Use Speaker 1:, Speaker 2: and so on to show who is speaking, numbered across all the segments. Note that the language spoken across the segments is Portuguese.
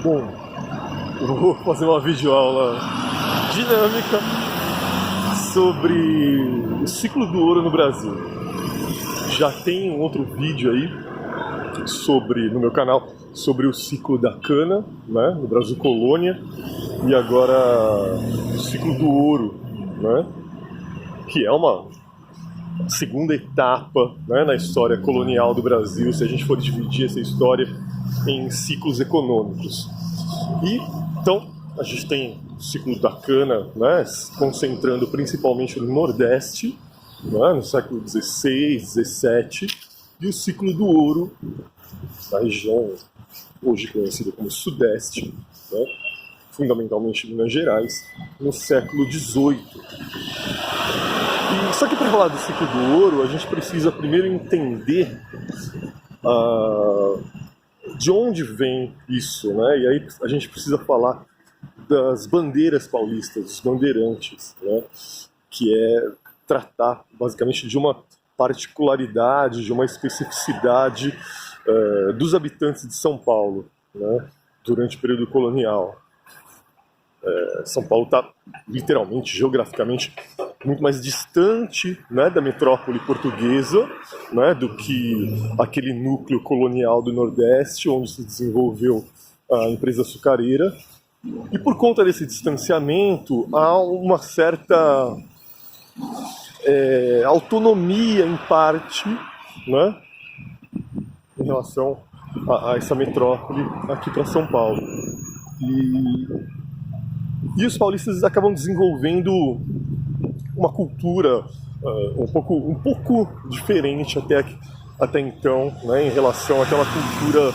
Speaker 1: Bom, eu vou fazer uma videoaula dinâmica sobre o ciclo do ouro no Brasil. Já tem um outro vídeo aí no meu canal sobre o ciclo da cana, né, no Brasil colônia, e agora o ciclo do ouro, né, que é uma segunda etapa, né, na história colonial do Brasil, se a gente for dividir essa história em ciclos econômicos. E então a gente tem o ciclo da cana, né, concentrando principalmente no Nordeste, né, no século XVI, XVII, e o ciclo do ouro na região hoje conhecida como Sudeste, né, fundamentalmente Minas Gerais, no século XVIII. E só que para falar do ciclo do ouro, a gente precisa primeiro entender de onde vem isso, né? E aí a gente precisa falar das bandeiras paulistas, dos bandeirantes, né? Que é tratar basicamente de uma particularidade, de uma especificidade dos habitantes de São Paulo, né? Durante o período colonial. São Paulo está literalmente, geograficamente, muito mais distante, né, da metrópole portuguesa, né, do que aquele núcleo colonial do Nordeste, onde se desenvolveu a empresa açucareira. E por conta desse distanciamento, há uma certa autonomia, em parte, né, em relação a essa metrópole aqui para São Paulo. E os paulistas acabam desenvolvendo uma cultura um pouco diferente até então, né, em relação àquela cultura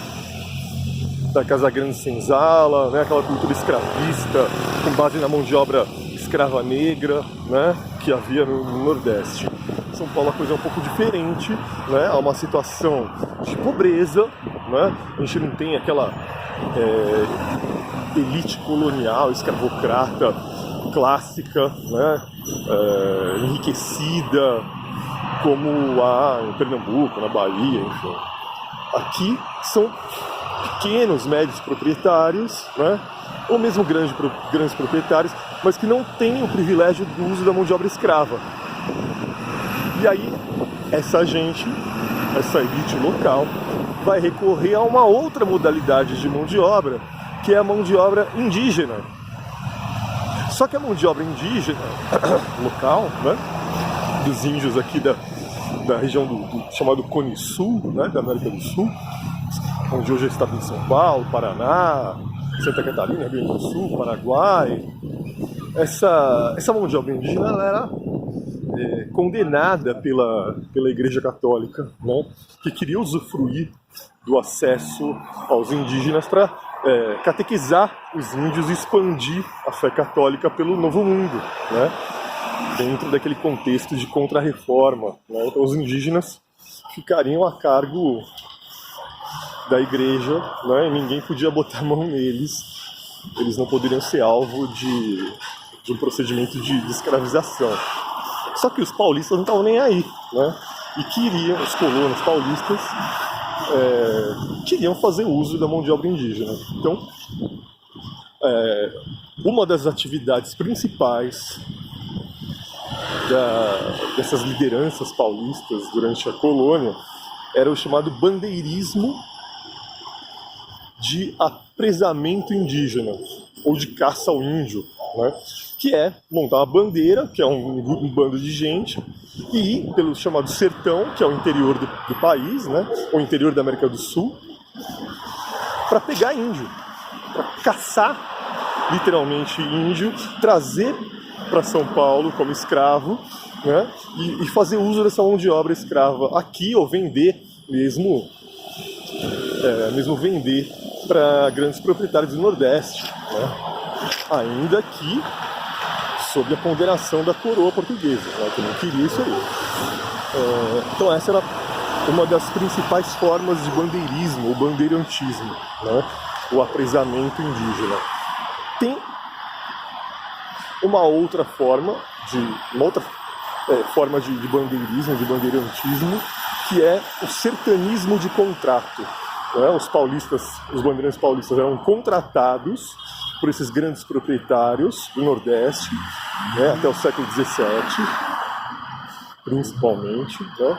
Speaker 1: da Casa Grande Senzala, né, aquela cultura escravista com base na mão de obra escrava negra, né, que havia no Nordeste. Em São Paulo a coisa é um pouco diferente, né, há uma situação de pobreza, né, a gente não tem aquela elite colonial, escravocrata, clássica, né, enriquecida, como há em Pernambuco, na Bahia, enfim. Aqui são pequenos, médios proprietários, né, ou mesmo grandes proprietários, mas que não têm o privilégio do uso da mão de obra escrava. E aí, essa elite local, vai recorrer a uma outra modalidade de mão de obra, que é a mão de obra indígena. Só que a mão de obra indígena local, né, dos índios aqui da região do chamado Cone Sul, né, da América do Sul, onde hoje está em São Paulo, Paraná, Santa Catarina, Rio Grande do Sul, Paraguai. Essa mão de obra indígena ela era condenada pela Igreja Católica, né, que queria usufruir do acesso aos indígenas para catequizar os índios e expandir a fé católica pelo Novo Mundo, né, dentro daquele contexto de contra-reforma, né. Então os indígenas ficariam a cargo da igreja, né, e ninguém podia botar a mão neles, eles não poderiam ser alvo de um procedimento de escravização. Só que os paulistas não estavam nem aí, né, e os colonos paulistas queriam fazer uso da mão de obra indígena. Então, uma das atividades principais dessas lideranças paulistas durante a colônia era o chamado bandeirismo de apresamento indígena, ou de caça ao índio, né? Que é montar uma bandeira, que é um bando de gente, e ir pelo chamado sertão, que é o interior do país, né, o interior da América do Sul, para pegar índio, para caçar literalmente índio, trazer para São Paulo como escravo, né, e fazer uso dessa mão de obra escrava aqui, ou vender mesmo vender para grandes proprietários do Nordeste, né, ainda que sob a ponderação da coroa portuguesa, né, que não queria isso aí. Então essa era uma das principais formas de bandeirismo, ou bandeirantismo, né, o apresamento indígena. Tem uma outra forma de bandeirismo, de bandeirantismo, que é o sertanismo de contrato. né, os bandeirantes paulistas eram contratados por esses grandes proprietários do Nordeste, né, até o século XVII, principalmente, né?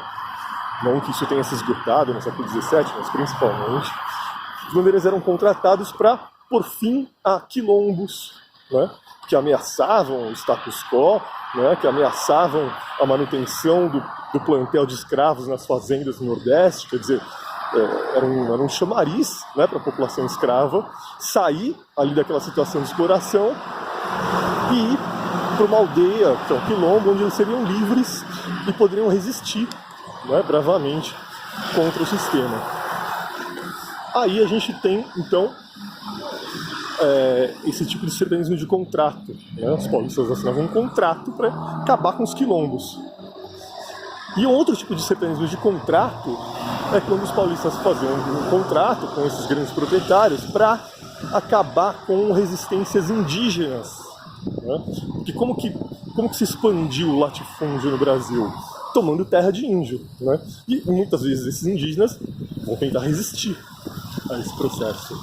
Speaker 1: Não que isso tenha se esgotado no século XVII, mas principalmente. Os bandeirantes eram contratados para pôr fim a quilombos, né, que ameaçavam o status quo, né, que ameaçavam a manutenção do plantel de escravos nas fazendas do Nordeste. Quer dizer, era um chamariz, né, para a população escrava sair ali daquela situação de exploração e ir para uma aldeia, que é um quilombo, onde eles seriam livres e poderiam resistir, né, bravamente contra o sistema. Aí a gente tem, então, esse tipo de sertanismo de contrato, né? Os paulistas assinavam um contrato para acabar com os quilombos. E um outro tipo de sertanismo de contrato é quando os paulistas faziam um contrato com esses grandes proprietários para acabar com resistências indígenas, né? Porque como que se expandiu o latifúndio no Brasil? Tomando terra de índio, né? E muitas vezes esses indígenas vão tentar resistir a esse processo.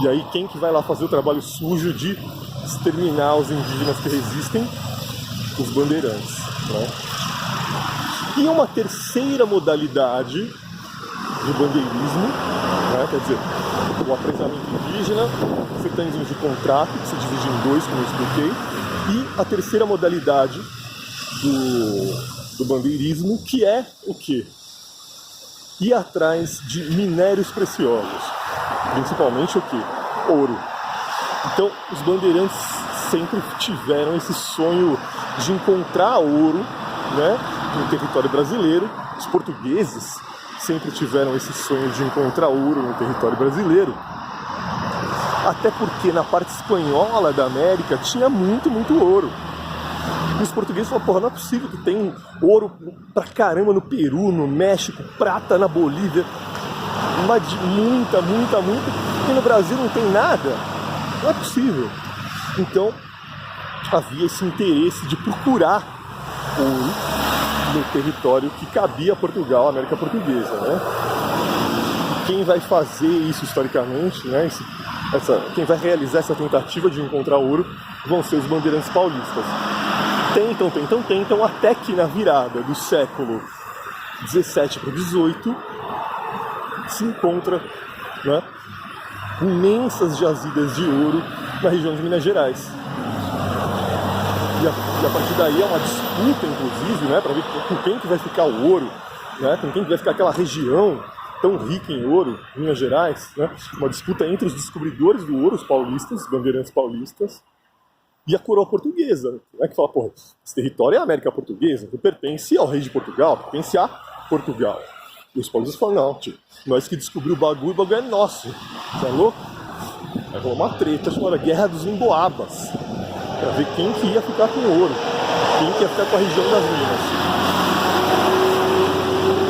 Speaker 1: E aí quem que vai lá fazer o trabalho sujo de exterminar os indígenas que resistem? Os bandeirantes, né? E uma terceira modalidade de bandeirismo, né? Quer dizer, o apresamento indígena, o sertanismo de contrato, que se divide em dois, como eu expliquei, e a terceira modalidade do bandeirismo, que é o quê? Ir atrás de minérios preciosos, principalmente o quê? Ouro. Então, os bandeirantes sempre tiveram esse sonho de encontrar ouro, né, no território brasileiro. Os portugueses sempre tiveram esse sonho de encontrar ouro no território brasileiro, até porque na parte espanhola da América tinha muito, muito ouro. E os portugueses falaram, porra, não é possível que tem ouro pra caramba no Peru, no México, prata na Bolívia, mas de muita, e no Brasil não tem nada? Não é possível. Então, havia esse interesse de procurar ouro no território que cabia a Portugal, a América Portuguesa, né? E quem vai fazer isso historicamente, né? Quem vai realizar essa tentativa de encontrar ouro vão ser os bandeirantes paulistas. Tentam, até que na virada do século XVII para o XVIII se encontra, né, imensas jazidas de ouro na região de Minas Gerais. E a partir daí é uma disputa, inclusive, né, para ver com quem que vai ficar o ouro, né, com quem que vai ficar aquela região tão rica em ouro, Minas Gerais, né, uma disputa entre os descobridores do ouro, os paulistas, os bandeirantes paulistas, e a coroa portuguesa, né, que fala, porra, esse território é a América Portuguesa, que pertence ao rei de Portugal, pertence a Portugal. E os paulistas falam, não, tio, nós que descobrimos o bagulho é nosso, você é louco? Aí rolou uma treta chamada Guerra dos Emboabas, para ver quem que ia ficar com o ouro, quem que ia ficar com a região das Minas.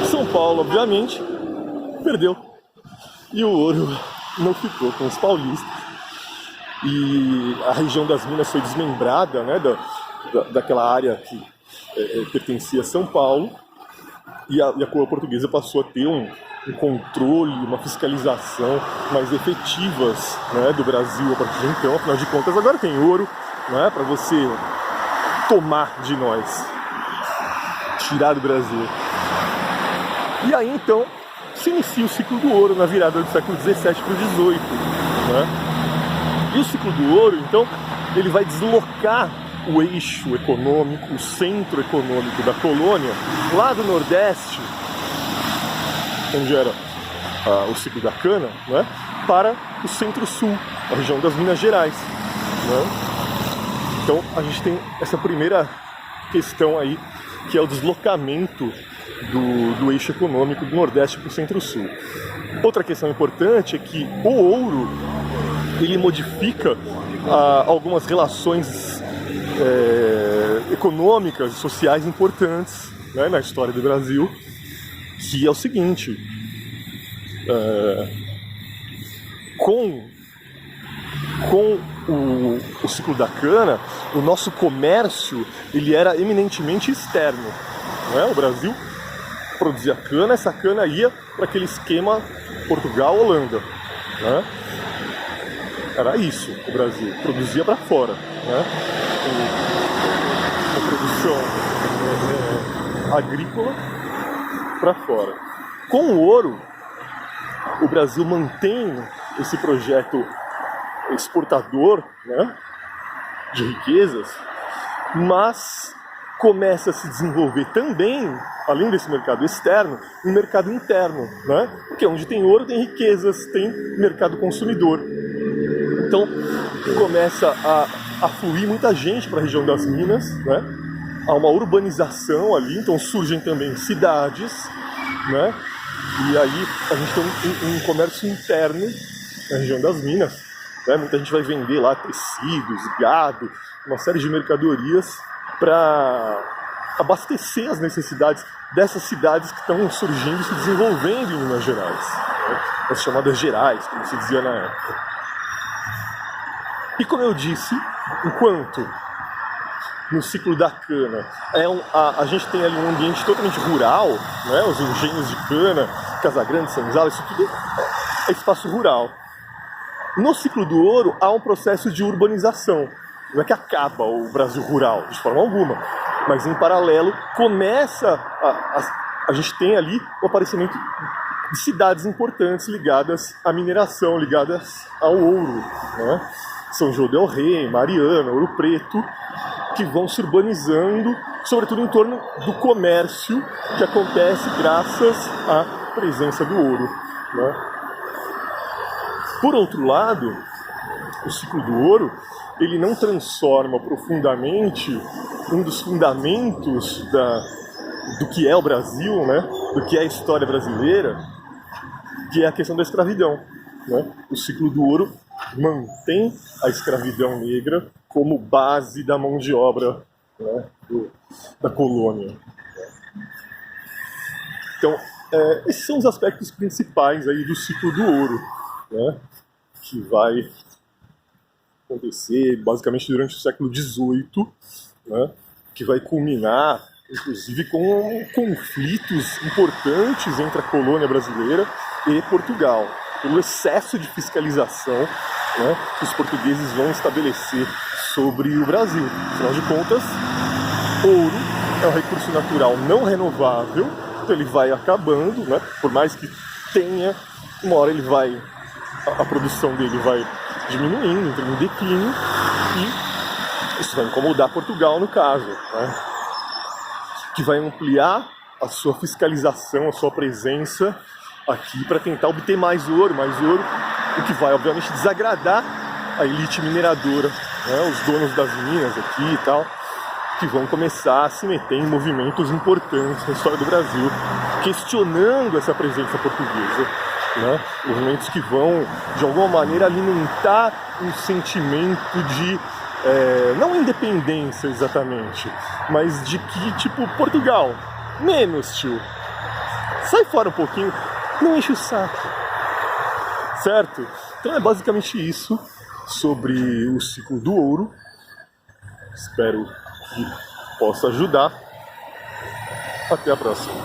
Speaker 1: São Paulo, obviamente, perdeu. E o ouro não ficou com os paulistas. E a região das Minas foi desmembrada, né, daquela área que pertencia a São Paulo, e a coroa portuguesa passou a ter um controle, uma fiscalização mais efetivas, né, do Brasil a partir de então. Afinal de contas, agora tem ouro, né, para você tomar de nós, tirar do Brasil. E aí então se inicia o ciclo do ouro na virada do século XVII para o XVIII, né? E o ciclo do ouro, então, ele vai deslocar o eixo econômico, o centro econômico da colônia, lá do Nordeste, onde era o ciclo da cana, né, para o centro-sul, a região das Minas Gerais, né? Então, a gente tem essa primeira questão aí, que é o deslocamento do eixo econômico do Nordeste para o centro-sul. Outra questão importante é que o ouro, ele modifica algumas relações econômicas e sociais importantes, né, na história do Brasil, que é o seguinte: com o ciclo da cana, o nosso comércio ele era eminentemente externo, né? O Brasil produzia cana, essa cana ia para aquele esquema Portugal, Holanda, né? Era isso, o Brasil produzia para fora, né? A produção agrícola para fora. Com o ouro, o Brasil mantém esse projeto exportador, né, de riquezas, mas começa a se desenvolver também, além desse mercado externo, um mercado interno, né? Porque onde tem ouro tem riquezas, tem mercado consumidor. Então começa a fluir muita gente para a região das Minas, né? Há uma urbanização ali, então surgem também cidades, né? E aí a gente tem um comércio interno na região das Minas, né? Muita gente vai vender lá tecidos, gado, uma série de mercadorias para abastecer as necessidades dessas cidades que estão surgindo e se desenvolvendo em Minas Gerais, né? As chamadas Gerais, como se dizia na época. E como eu disse, enquanto no ciclo da cana a gente tem ali um ambiente totalmente rural, né? Os engenhos de cana, Casagrande, Senzala, isso tudo é espaço rural. No ciclo do ouro há um processo de urbanização. Não é que acaba o Brasil rural, de forma alguma, mas em paralelo começa a gente tem ali o aparecimento de cidades importantes ligadas à mineração, ligadas ao ouro, né? São João del Rei, Mariana, Ouro Preto, que vão se urbanizando, sobretudo em torno do comércio que acontece graças à presença do ouro, né? Por outro lado, o ciclo do ouro, ele não transforma profundamente um dos fundamentos do que é o Brasil, né? Do que é a história brasileira, que é a questão da escravidão, né? O ciclo do ouro mantém a escravidão negra como base da mão de obra, né, da colônia. Então, esses são os aspectos principais aí do ciclo do ouro, né, que vai acontecer basicamente durante o século XVIII, né, que vai culminar, inclusive, com conflitos importantes entre a colônia brasileira e Portugal, pelo excesso de fiscalização, né, que os portugueses vão estabelecer sobre o Brasil. Afinal de contas, ouro é um recurso natural não renovável, então ele vai acabando, né, por mais que tenha, uma hora a produção dele vai diminuindo, entrando em declínio, e isso vai incomodar Portugal no caso, né, que vai ampliar a sua fiscalização, a sua presença aqui para tentar obter mais ouro, o que vai obviamente desagradar a elite mineradora, né, os donos das minas aqui e tal, que vão começar a se meter em movimentos importantes na história do Brasil, questionando essa presença portuguesa, né, movimentos que vão, de alguma maneira, alimentar um sentimento de, não independência exatamente, mas de que, tipo, Portugal, menos, tio, sai fora um pouquinho, não enche o saco, certo? Então é basicamente isso sobre o ciclo do ouro. Espero que possa ajudar. Até a próxima.